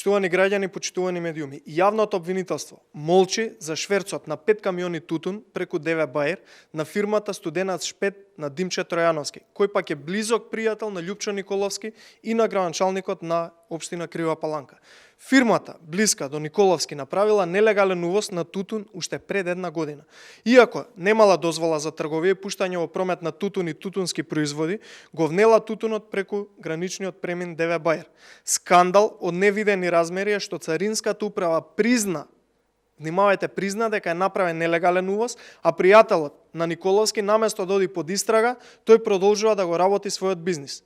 Почитувани граѓани, почитувани медиуми, јавното обвинителство молчи за шверцот на 5 камиони тутун преку ДВ Бајер на фирмата Студенац Шпет на Димче Тројановски, кој пак е близок пријател на Љупчо Николовски и на градоначалникот на општина Крива Паланка. Фирмата, блиска до Николовски, направила нелегален увоз на тутун уште пред 1 година. Иако немала дозвола за трговија и пуштање во промет на тутун и тутунски производи, го внела тутунот преку граничниот премин ДВ Бајер. Скандал од невидени размери е што Царинската управа призна дека е направен нелегален увоз, а пријателот на Николовски наместо да оди под истрага, тој продолжува да го работи својот бизнис.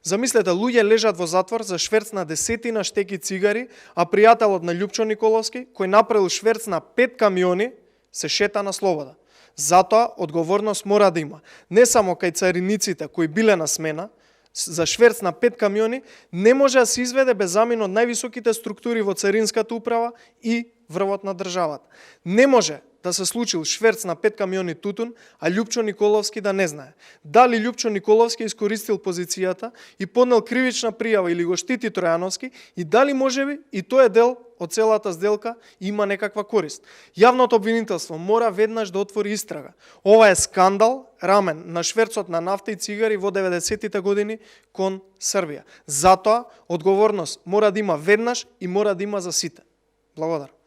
Замислете, луѓе лежат во затвор за шверц на десетина штеки цигари, а пријателот на Љупчо Николовски, кој направил шверц на 5 камиони, се шета на слобода. Затоа одговорност мора да има. Не само кај цариниците кои биле на смена, за шверц на 5 камиони, не може да се изведе без замин од највисоките структури во Царинската управа и врвот на државата. Не може да се случил шверц на 5 камиони тутун, а Љупчо Николовски да не знае. Дали Љупчо Николовски искористил позицијата и поднел кривична пријава или го штити Тројановски, и дали можеби и тој е дел од целата сделка и има некаква корист. Јавното обвинителство мора веднаш да отвори истрага. Ова е скандал рамен на шверцот на нафта и цигари во 90-тите години кон Србија. Затоа одговорност мора да има веднаш и мора да има за сите. Благодарам.